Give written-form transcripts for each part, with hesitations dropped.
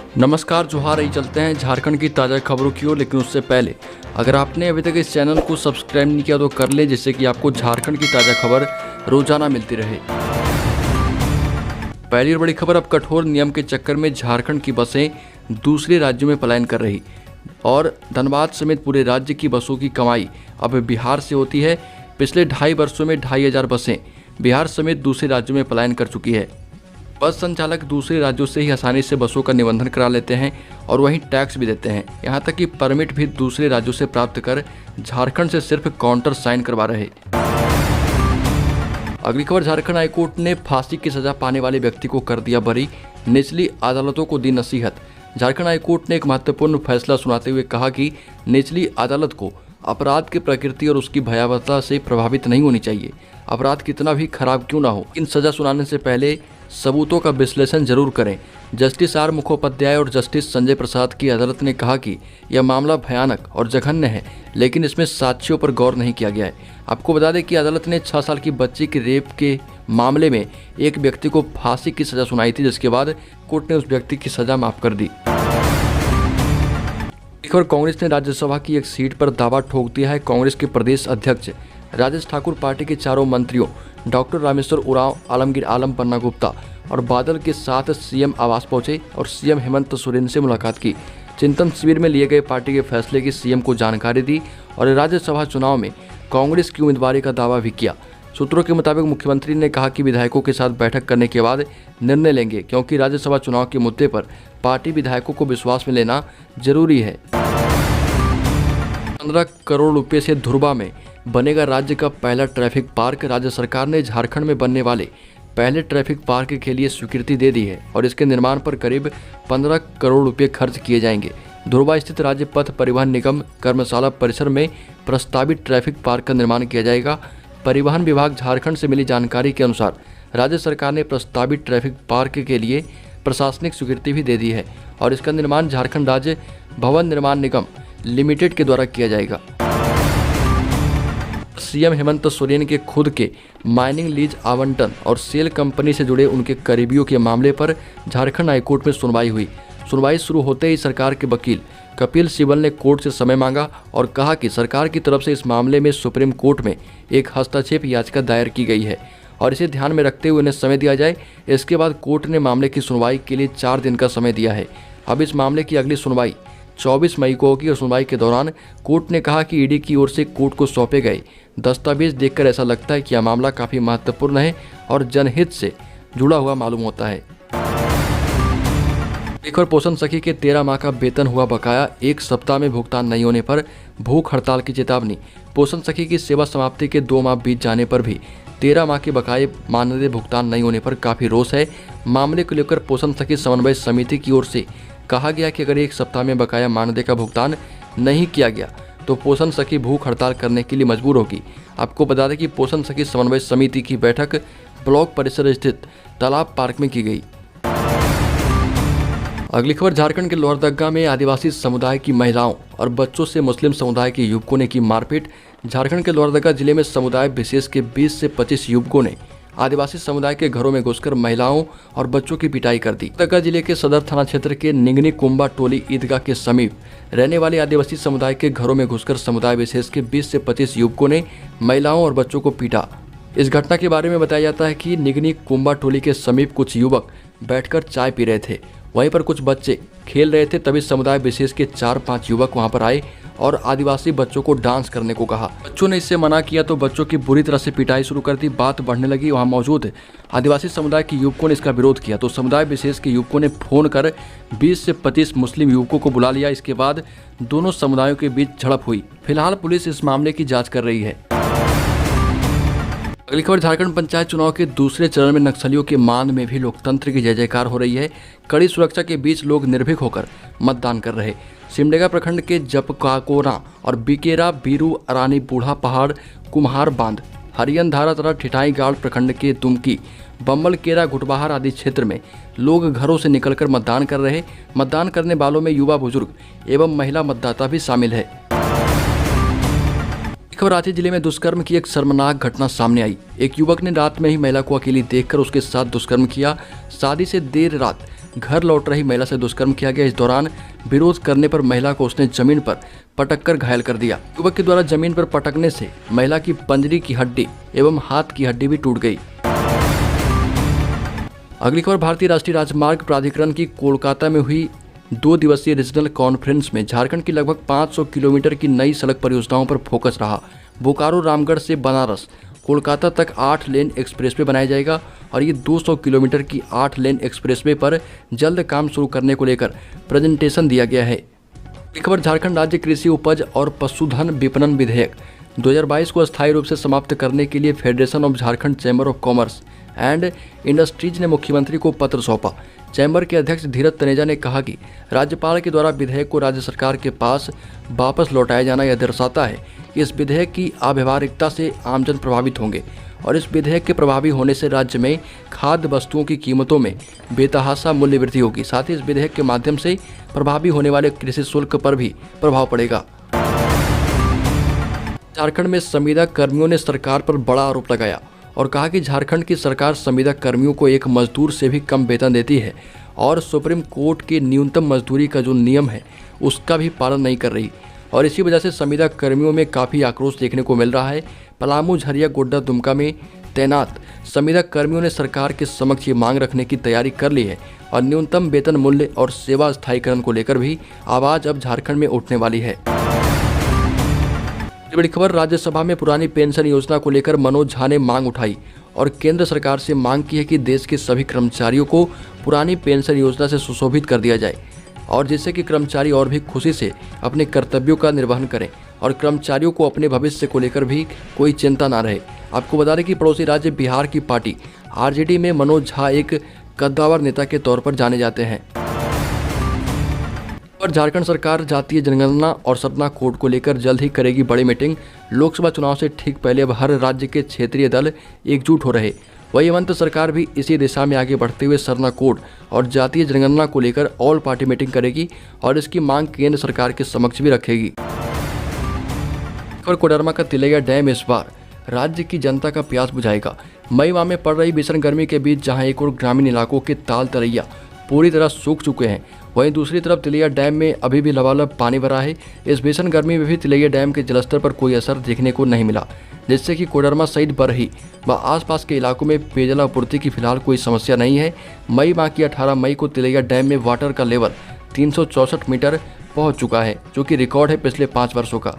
नमस्कार, जोहार। ही चलते हैं झारखंड की ताज़ा खबरों की ओर, लेकिन उससे पहले अगर आपने अभी तक इस चैनल को सब्सक्राइब नहीं किया तो कर ले, जिससे कि आपको झारखंड की ताज़ा खबर रोजाना मिलती रहे। पहली और बड़ी खबर, अब कठोर नियम के चक्कर में झारखंड की बसें दूसरे राज्यों में पलायन कर रही और धनबाद समेत पूरे राज्य की बसों की कमाई अब बिहार से होती है। पिछले 2.5 वर्षों में 2,500 बसें बिहार समेत दूसरे राज्यों में पलायन कर चुकी है। बस संचालक दूसरे राज्यों से ही आसानी से बसों का निबंधन करा लेते हैं और वहीं टैक्स भी देते हैं। यहां तक कि परमिट भी दूसरे राज्यों से प्राप्त कर झारखंड से सिर्फ काउंटर साइन करवा रहे। अगली खबर, झारखंड हाईकोर्ट ने फांसी की सजा पाने वाले व्यक्ति को कर दिया बरी, निचली अदालतों को दी नसीहत। झारखंड हाईकोर्ट ने एक महत्वपूर्ण फैसला सुनाते हुए कहा कि निचली अदालत को अपराध की प्रकृति और उसकी भयावहता से प्रभावित नहीं होनी चाहिए। अपराध कितना भी खराब क्यों ना हो, इन सजा सुनाने से पहले सबूतों का विश्लेषण जरूर करें। जस्टिस आर मुखोपाध्याय और जस्टिस संजय प्रसाद की अदालत ने कहा कि यह मामला भयानक और जघन्य है, लेकिन इसमें साक्ष्यों पर गौर नहीं किया गया है। आपको बता दें कि अदालत ने 6 साल की बच्ची के रेप के मामले में एक व्यक्ति को फांसी की सजा सुनाई थी, जिसके बाद कोर्ट ने उस व्यक्ति की सजा माफ कर दी। और कांग्रेस ने राज्यसभा की एक सीट पर दावा ठोक दिया है। कांग्रेस के प्रदेश अध्यक्ष राजेश ठाकुर पार्टी के चारों मंत्रियों डॉक्टर रामेश्वर उरांव, आलमगीर आलम, पन्ना गुप्ता और बादल के साथ सीएम आवास पहुंचे और सीएम हेमंत सोरेन से मुलाकात की। चिंतन शिविर में लिए गए पार्टी के फैसले की सीएम को जानकारी दी और राज्यसभा चुनाव में कांग्रेस की उम्मीदवारी का दावा भी किया। सूत्रों के मुताबिक मुख्यमंत्री ने कहा कि विधायकों के साथ बैठक करने के बाद निर्णय लेंगे, क्योंकि राज्यसभा चुनाव के मुद्दे पर पार्टी विधायकों को विश्वास में लेना जरूरी है। 15 करोड़ रुपए से धुर्बा में बनेगा राज्य का पहला ट्रैफिक पार्क। राज्य सरकार ने झारखंड में बनने वाले पहले ट्रैफिक पार्क के लिए स्वीकृति दे दी है और इसके निर्माण पर करीब 15 करोड़ रुपए खर्च किए जाएंगे। धुर्बा स्थित राज्य पथ परिवहन निगम कर्मशाला परिसर में प्रस्तावित ट्रैफिक पार्क का निर्माण किया जाएगा। परिवहन विभाग झारखंड से मिली जानकारी के अनुसार राज्य सरकार ने प्रस्तावित ट्रैफिक पार्क के लिए प्रशासनिक स्वीकृति भी दे दी है और इसका निर्माण झारखंड राज्य भवन निर्माण निगम लिमिटेड के द्वारा किया जाएगा। सीएम हेमंत सोरेन के खुद के माइनिंग लीज आवंटन और सेल कंपनी से जुड़े उनके करीबियों के मामले पर झारखंड हाईकोर्ट में सुनवाई हुई। सुनवाई शुरू होते ही सरकार के वकील कपिल सिब्बल ने कोर्ट से समय मांगा और कहा कि सरकार की तरफ से इस मामले में सुप्रीम कोर्ट में एक हस्तक्षेप याचिका दायर की गई है और इसे ध्यान में रखते हुए उन्हें समय दिया जाए। इसके बाद कोर्ट ने मामले की सुनवाई के लिए 4 दिन का समय दिया है। अब इस मामले की अगली सुनवाई 24 मई को होगी और सुनवाई के दौरान कोर्ट ने कहा कि ईडी की ओर से कोर्ट को सौंपे गए दस्तावेज देखकर ऐसा लगता है कि यह मामला काफी महत्वपूर्ण है और जनहित से जुड़ा हुआ मालूम होता है। एक और, पोषण सखी के 13 माह का वेतन हुआ बकाया, 1 सप्ताह में भुगतान नहीं होने पर भूख हड़ताल की चेतावनी। पोषण सखी की सेवा समाप्ति के 2 माह बीत जाने पर भी 13 माह के बकाये मानदेय भुगतान नहीं होने पर काफी रोष है। मामले को लेकर पोषण सखी समन्वय समिति की ओर से कहा गया कि अगर 1 सप्ताह में बकाया मानदेय का भुगतान नहीं किया गया तो पोषण सखी भूख हड़ताल करने के लिए मजबूर होगी। आपको बता दें कि पोषण सखी समन्वय समिति की बैठक ब्लॉक परिसर स्थित तालाब पार्क में की गई। अगली खबर, झारखंड के लोहरदगा में आदिवासी समुदाय की महिलाओं और बच्चों से मुस्लिम समुदाय के युवकों ने की मारपीट। झारखंड के लोहरदगा जिले में समुदाय विशेष के 20 से 25 युवकों ने आदिवासी समुदाय के घरों में घुसकर महिलाओं और बच्चों की पिटाई कर दी। लोहरदगा जिले के सदर थाना क्षेत्र के निगनी कुंबा टोली ईदगाह के समीप रहने वाले आदिवासी समुदाय के घरों में घुसकर समुदाय विशेष के 20 से 25 युवकों ने महिलाओं और बच्चों को पीटा। इस घटना के बारे में बताया जाता है कि निगनी कुंबा टोली के समीप कुछ युवक बैठकर चाय पी रहे थे, वहीं पर कुछ बच्चे खेल रहे थे। तभी समुदाय विशेष के 4-5 युवक वहां पर आए और आदिवासी बच्चों को डांस करने को कहा। बच्चों ने इससे मना किया तो बच्चों की बुरी तरह से पिटाई शुरू कर दी। बात बढ़ने लगी। वहां मौजूद आदिवासी समुदाय के युवकों ने इसका विरोध किया तो समुदाय विशेष के युवकों ने फोन कर 20 से 25 मुस्लिम युवकों को बुला लिया। इसके बाद दोनों समुदायों के बीच झड़प हुई। फिलहाल पुलिस इस मामले की जाँच कर रही है। अगली खबर, झारखंड पंचायत चुनाव के दूसरे चरण में नक्सलियों के मान में भी लोकतंत्र की जय जयकार हो रही है। कड़ी सुरक्षा के बीच लोग निर्भीक होकर मतदान कर रहे। सिमडेगा प्रखंड के जपकाकोरा और बिकेरा, बीरू, अरानी, बूढ़ा पहाड़, कुम्हार बांध, हरियन धारा तथा ठिठाई गाड़ प्रखंड के तुमकी, बम्बल केरा, घुटबाहर आदि क्षेत्र में लोग घरों से निकलकर मतदान कर रहे। मतदान करने वालों में युवा, बुजुर्ग एवं महिला मतदाता भी शामिल है। खबर, रांची जिले में दुष्कर्म की एक शर्मनाक घटना सामने आई। एक युवक ने रात में ही महिला को अकेली देखकर उसके साथ दुष्कर्म किया। शादी से देर रात घर लौट रही महिला से दुष्कर्म किया गया। इस दौरान विरोध करने पर महिला को उसने जमीन पर पटक कर घायल कर दिया। युवक के द्वारा जमीन पर पटकने से महिला की पंजरी की हड्डी एवं हाथ की हड्डी भी टूट गई। अगली खबर भारतीय राष्ट्रीय राजमार्ग प्राधिकरण की कोलकाता में हुई 2 दिवसीय रीजनल कॉन्फ्रेंस में झारखंड की लगभग 500 किलोमीटर की नई सड़क परियोजनाओं पर फोकस रहा। बोकारो रामगढ़ से बनारस कोलकाता तक 8 लेन एक्सप्रेसवे बनाया जाएगा और ये 200 किलोमीटर की 8 लेन एक्सप्रेसवे पर जल्द काम शुरू करने को लेकर प्रेजेंटेशन दिया गया है। ये खबर झारखंड राज्य कृषि उपज और पशुधन विपणन विधेयक 2022 को अस्थायी रूप से समाप्त करने के लिए federation of Jharkhand chamber of commerce and industries ने मुख्यमंत्री को पत्र सौंपा। चैम्बर के अध्यक्ष धीरज तनेजा ने कहा कि राज्यपाल के द्वारा विधेयक को राज्य सरकार के पास वापस लौटाया जाना यह दर्शाता है कि इस विधेयक की अव्यवहारिकता से आमजन प्रभावित होंगे और इस विधेयक के प्रभावी होने से राज्य में खाद्य वस्तुओं की कीमतों में बेतहाशा मूल्य वृद्धि होगी। साथ ही इस विधेयक के माध्यम से प्रभावी होने वाले कृषि शुल्क पर भी प्रभाव पड़ेगा। झारखंड में संविदा कर्मियों ने सरकार पर बड़ा आरोप लगाया और कहा कि झारखंड की सरकार संविदा कर्मियों को एक मजदूर से भी कम वेतन देती है और सुप्रीम कोर्ट के न्यूनतम मजदूरी का जो नियम है उसका भी पालन नहीं कर रही और इसी वजह से संविदा कर्मियों में काफ़ी आक्रोश देखने को मिल रहा है। पलामू, झरिया, गोड्डा, दुमका में तैनात संविदा कर्मियों ने सरकार के समक्ष ये मांग रखने की तैयारी कर ली है और न्यूनतम वेतन मूल्य और सेवा स्थायीकरण को लेकर भी आवाज़ अब झारखंड में उठने वाली है। बड़ी खबर, राज्यसभा में पुरानी पेंशन योजना को लेकर मनोज झा ने मांग उठाई और केंद्र सरकार से मांग की है कि देश के सभी कर्मचारियों को पुरानी पेंशन योजना से सुशोभित कर दिया जाए और जिससे कि कर्मचारी और भी खुशी से अपने कर्तव्यों का निर्वहन करें और कर्मचारियों को अपने भविष्य को लेकर भी कोई चिंता ना रहे। आपको बता दें कि पड़ोसी राज्य बिहार की पार्टी आरजेडी में मनोज झा एक कद्दावर नेता के तौर पर जाने जाते हैं। और झारखंड सरकार जातीय जनगणना और सपना कोड को लेकर जल्द ही करेगी बड़ी मीटिंग। लोकसभा चुनाव से ठीक पहले अब हर राज्य के क्षेत्रीय दल एकजुट हो रहे। वही हेमंत सरकार भी इसी दिशा में आगे बढ़ते हुए सरना कोड और जातीय जनगणना को लेकर ऑल पार्टी मीटिंग करेगी और इसकी मांग केंद्र सरकार के समक्ष भी रखेगी। और कोडरमा का तिलैया डैम इस बार राज्य की जनता का प्यास बुझाएगा। मई माह में पड़ रही भीषण गर्मी के बीच जहां एक और ग्रामीण इलाकों के ताल तलैया पूरी तरह सूख चुके हैं, वहीं दूसरी तरफ तिलैया डैम में अभी भी लबालब पानी भरा है। इस भीषण गर्मी में भी तिलैया डैम के जलस्तर पर कोई असर देखने को नहीं मिला, जिससे कि कोडरमा सहित बरही व आसपास के इलाकों में पेयजल आपूर्ति की फिलहाल कोई समस्या नहीं है। मई माह की 18 मई को तिलैया डैम में वाटर का लेवल 364 मीटर पहुंच चुका है, जो कि रिकॉर्ड है पिछले 5 वर्षों का।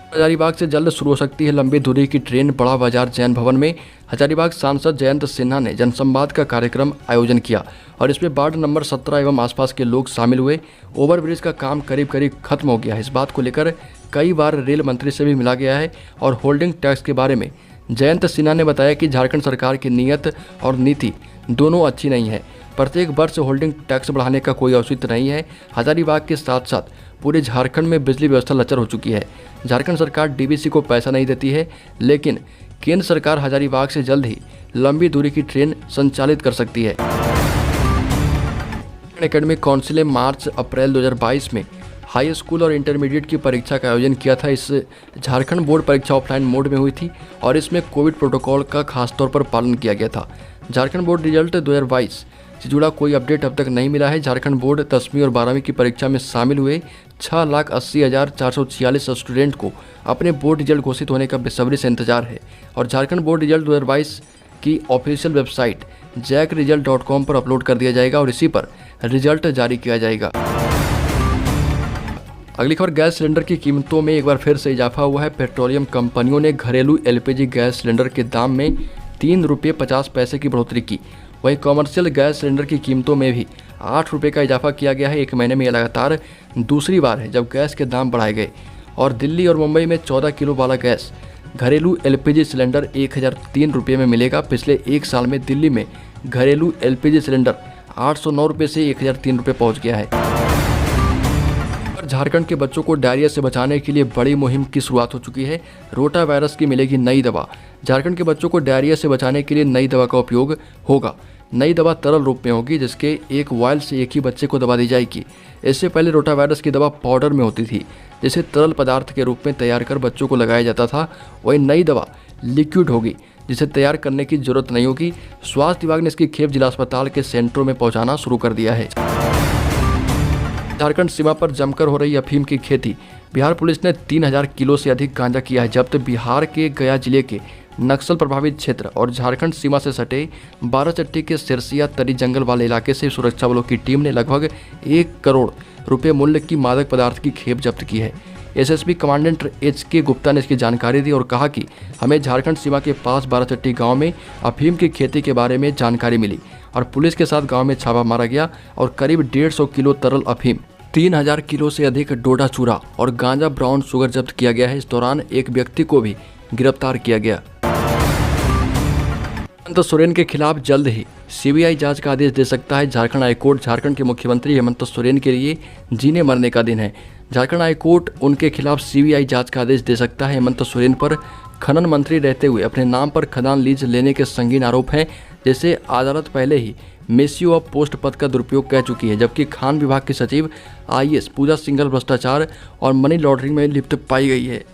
हजारीबाग से जल्द शुरू हो सकती है लंबी दूरी की ट्रेन। बड़ा बाजार जैन भवन में हजारीबाग सांसद जयंत सिन्हा ने जनसंवाद का कार्यक्रम आयोजन किया और इसमें वार्ड नंबर 17 एवं आसपास के लोग शामिल हुए। ओवरब्रिज का काम करीब खत्म हो गया है। इस बात को लेकर कई बार रेल मंत्री से भी मिला गया है और होल्डिंग टैक्स के बारे में जयंत सिन्हा ने बताया कि झारखंड सरकार की नीयत और नीति दोनों अच्छी नहीं है। प्रत्येक वर्ष होल्डिंग टैक्स बढ़ाने का कोई औचित्य नहीं है। हजारीबाग के साथ साथ पूरे झारखंड में बिजली व्यवस्था लचर हो चुकी है। झारखंड सरकार डीवीसी को पैसा नहीं देती है, लेकिन केंद्र सरकार हजारीबाग से जल्द ही लंबी दूरी की ट्रेन संचालित कर सकती है। एकेडमिक काउंसिल ने मार्च अप्रैल 2022 में हाई स्कूल और इंटरमीडिएट की परीक्षा का आयोजन किया था। इस झारखंड बोर्ड परीक्षा ऑफलाइन मोड में हुई थी और इसमें कोविड प्रोटोकॉल का खासतौर पर पालन किया गया था। झारखंड बोर्ड रिजल्ट 2022 से जुड़ा कोई अपडेट अब तक नहीं मिला है। झारखंड बोर्ड 10वीं और 12वीं की परीक्षा में शामिल हुए 6,80,446 स्टूडेंट को अपने बोर्ड रिजल्ट घोषित होने का बेसब्री से इंतजार है और झारखंड बोर्ड रिजल्ट 2022 की ऑफिशियल वेबसाइट jackresult.com पर अपलोड कर दिया जाएगा और इसी पर रिजल्ट जारी किया जाएगा। अगली खबर, गैस सिलेंडर की कीमतों में एक बार फिर से इजाफा हुआ है। पेट्रोलियम कंपनियों ने घरेलू एलपीजी गैस सिलेंडर के दाम में 3 रुपये 50 पैसे की बढ़ोतरी की। वहीं कॉमर्शियल गैस सिलेंडर की कीमतों में भी 8 रुपये का इजाफा किया गया है। एक महीने में लगातार दूसरी बार है जब गैस के दाम बढ़ाए गए और दिल्ली और मुंबई में 14 किलो वाला गैस घरेलू एलपीजी सिलेंडर 1003 रुपये में मिलेगा। पिछले एक साल में दिल्ली में घरेलू एलपीजी सिलेंडर 809 रुपये से 1003 रुपये पहुँच गया है। झारखंड के बच्चों को डायरिया से बचाने के लिए बड़ी मुहिम की शुरुआत हो चुकी है। रोटा वायरस की मिलेगी नई दवा। झारखंड के बच्चों को डायरिया से बचाने के लिए नई दवा का उपयोग होगा। नई दवा तरल रूप में होगी, जिसके एक वायल से एक ही बच्चे को दवा दी जाएगी। इससे पहले रोटा वायरस की दवा पाउडर में होती थी, जिसे तरल पदार्थ के रूप में तैयार कर बच्चों को लगाया जाता था। वही नई दवा लिक्विड होगी, जिसे तैयार करने की जरूरत नहीं होगी। स्वास्थ्य विभाग ने इसकी खेप जिला अस्पताल के सेंटरों में पहुंचाना शुरू कर दिया है। झारखंड सीमा पर जमकर हो रही अफीम की खेती। बिहार पुलिस ने 3000 किलो से अधिक गांजा किया है जब्त। बिहार के गया जिले के नक्सल प्रभावित क्षेत्र और झारखंड सीमा से सटे बाराचट्टी के सिरसिया तरी जंगल वाले इलाके से सुरक्षा बलों की टीम ने लगभग 1 करोड़ रुपए मूल्य की मादक पदार्थ की खेप जब्त की है। एसएसपी कमांडेंट HK गुप्ता ने इसकी जानकारी दी और कहा कि हमें झारखंड सीमा के पास बाराचट्टी गांव में अफीम की खेती के बारे में जानकारी मिली और पुलिस के साथ गांव में छापा मारा गया और करीब 150 किलो तरल अफीम, 3000 किलो से अधिक डोडा चूरा और गांजा ब्राउन शुगर जब्त किया गया है। इस दौरान एक व्यक्ति को भी गिरफ्तार किया गया। हेमंत सोरेन के खिलाफ जल्द ही सीबीआई जांच का आदेश दे सकता है झारखंड हाईकोर्ट। झारखंड के मुख्यमंत्री हेमंत सोरेन के लिए जीने मरने का दिन है। झारखंड हाईकोर्ट उनके खिलाफ सीबीआई जांच का आदेश दे सकता है। हेमंत सोरेन पर खनन मंत्री रहते हुए अपने नाम पर खदान लीज लेने के संगीन आरोप हैं। जैसे अदालत पहले ही मिसयू ऑफ पोस्ट पद का दुरुपयोग कह चुकी है, जबकि खान विभाग की सचिव IAS पूजा सिंघल भ्रष्टाचार और मनी लॉन्ड्रिंग में लिप्त पाई गई है।